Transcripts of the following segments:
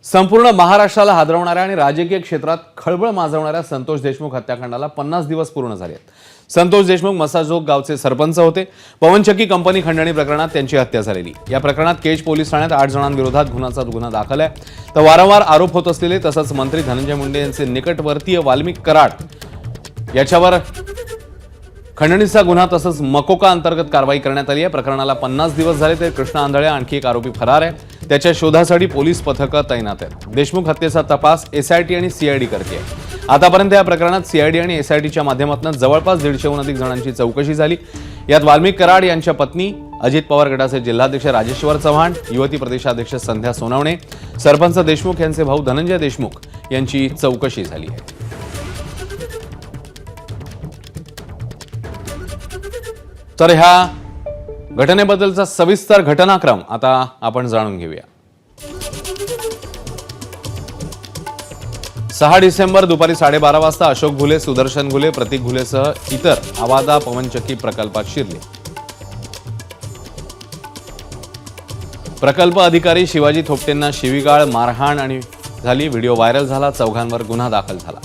संपूर्ण महाराष्ट्राला हादरवणाऱ्या आणि राजकीय क्षेत्रात खळबळ माजवणाऱ्या संतोष देशमुख हत्याकांडाला 50 दिवस पूर्ण झाले आहेत। संतोष देशमुख मसाजोग गावचे सरपंच होते। पवनचक्की कंपनी खंडणी प्रकरणात त्यांची हत्या झालेली। या प्रकरणात केज पोलीस ठाण्यात 8 जणांविरोधात गुन्हा दाखल आहे। तर वारंवार आरोप होत असलेले तसंच मंत्री धनंजय मुंडे यांचे निकटवर्तीय वाल्मिक कराड याच्यावर खंडणीचा गुन्हा तसंच मकोका अंतर्गत कारवाई करण्यात आली आहे। प्रकरणाला 50 दिवस झाले तर कृष्णा आंधळे आणखी एक आरोपी फरार आहे। त्याच्या शोधासाठी पोलीस पथकं तैनात आहेत। देशमुख हत्येचा तपास एसआयटी आणि सीआयडी करते आहे। आतापर्यंत या प्रकरणात सीआयडी आणि एसआयटीच्या माध्यमातून जवळपास 150हून अधिक जणांची चौकशी झाली। यात वाल्मिक कराड यांच्या पत्नी, अजित पवार गटाचे जिल्हाध्यक्ष राजेश्वर चव्हाण, युवती प्रदेशाध्यक्ष संध्या सोनवणे, सरपंच देशमुख यांचे भाऊ धनंजय देशमुख यांची चौकशी झाली आहे। तर ह्या घटनेबद्दलचा सविस्तर घटनाक्रम आता आपण जाणून घेऊया। 6 डिसेंबर दुपारी 12:30 वाजता अशोक घुले, सुदर्शन घुले, प्रतीक घुलेसह इतर आवादा पवनचक्की प्रकल्पात शिरले। प्रकल्प अधिकारी शिवाजी थोपटेंना शिवीगाळ, मारहाण आणि झाली। व्हिडिओ व्हायरल झाला। चौघांवर गुन्हा दाखल झाला।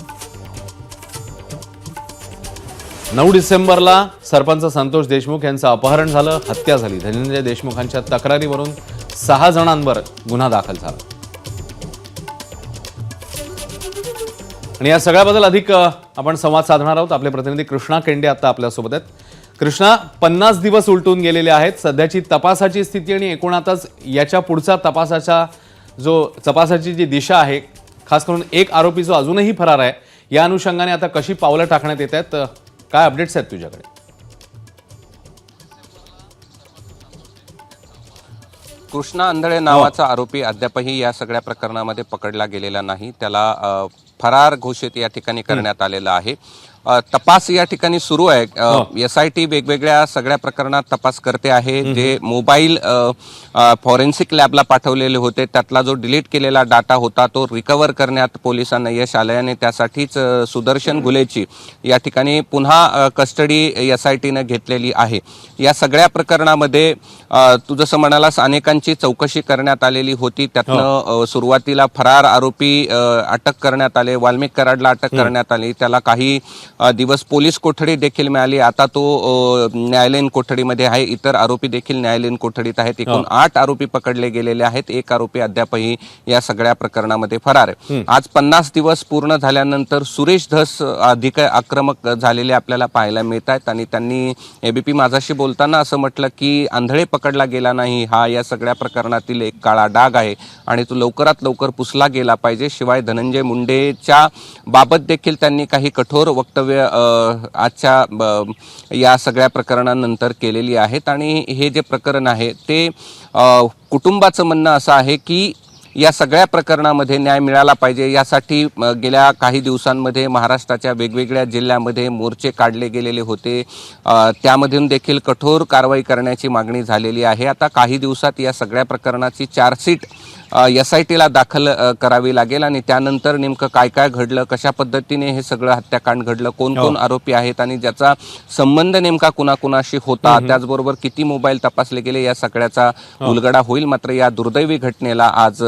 9 डिसेंबरला सरपंच संतोष देशमुख यांचं अपहरण झालं, हत्या झाली। धनंजय देशमुखांच्या तक्रारीवरून 6 जणांवर गुन्हा दाखल झाला। आणि या सगळ्याबद्दल अधिक आपण संवाद साधणार आहोत। आपले प्रतिनिधी कृष्णा केंडे आता आपल्यासोबत आहेत। कृष्णा, 50 दिवस उलटून गेलेले आहेत। सध्याची तपासाची स्थिती आणि एकूणातच याच्या पुढचा तपासाची जी दिशा आहे, खास करून एक आरोपी जो अजूनही फरार आहे, या अनुषंगाने आता कशी पावलं टाकण्यात येत आहेत, काय अपडेट्स आहेत तुझ्याकडे? कृष्णा आंधळे नावाचा आरोपी अद्यापही या सगळ्या प्रकरणामध्ये पकडला गेलेला नाही। त्याला फरार घोषित या ठिकाणी करण्यात आलेला आहे। तपास या ठिकाणी सुरू आहे। एसआयटी वेगवेगळ्या सगळ्या प्रकरणात तपास करते आहे। जे मोबाईल फॉरेन्सिक लॅबला पाठवलेले होते, त्यातला जो डिलीट केलेला डाटा होता तो रिकव्हर करण्यात पोलिसांना यश आले आणि त्यासाठीच सुदर्शन घुलेची या ठिकाणी पुन्हा कस्टडी एसआयटीने घेतलेली आहे। या सगळ्या प्रकरणामध्ये तू जसं म्हणालास, अनेकांची चौकशी करण्यात आलेली होती। त्यातनं सुरुवातीला फरार आरोपी अटक करण्यात आले। वाल्मिक कराडला अटक करण्यात आली। त्याला काही दिवस पोलीस कोठडी देखील मिळाली। आता तो न्यायालयीन कोठडीमध्ये आहे। इतर आरोपी देखील न्यायालयीन कोठडीत आहेत। एकूण 8 आरोपी पकडले गेलेले आहेत। एक आरोपी अद्यापही या सगळ्या प्रकरणामध्ये फरार आहे। आज 50 दिवस पूर्ण झाल्यानंतर सुरेश धस अधिक आक्रमक झालेले आपल्याला पाहायला मिळत आहेत आणि त्यांनी एबीपी माझाशी बोलताना असं म्हटलं की आंधळे पकडला गेला नाही, हा या सगळ्या प्रकरणातील एक काळा डाग आहे आणि तो लवकरात लवकर पुसला गेला पाहिजे। शिवाय धनंजय मुंडेच्या बाबत देखील त्यांनी काही कठोर वक्तव्य आजच्या या सगळ्या प्रकरणानंतर केलेली आहेत। आणि हे जे प्रकरण आहे ते कुटुंबाचं म्हणणं असं आहे की या सगळ्या प्रकरणामध्ये न्याय मिळाला पाहिजे। यासाठी गेल्या काही दिवसांमध्ये महाराष्ट्राच्या वेगवेगळ्या जिल्ह्यामध्ये मोर्चे काढले गेलेले होते। त्यामधून देखील कठोर कारवाई करण्याची मागणी झालेली आहे। आता काही दिवसात या सगळ्या प्रकरणाची चार्जशीट एसआयटीला दाखल करावी लागेल आणि त्यानंतर नेमकं काय काय घडलं, कशा पद्धतीने हे सगळं हत्याकांड घडलं, कोण कोण आरोपी आहेत आणि ज्याचा संबंध नेमका कुणाकुणाशी होता, त्याचबरोबर किती मोबाईल तपासले गेले, या सगळ्याचा उलगडा होईल। मात्र या दुर्दैवी घटनेला आज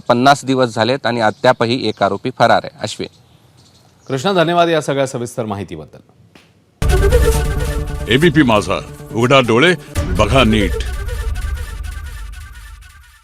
50 दिवस झालेत आणि अद्यापही एक आरोपी फरार आहे। अश्विन, कृष्णा, धन्यवाद या सगळ्या सविस्तर माहितीबद्दल। एबीपी माझा, उघडा डोळे बघा नीट।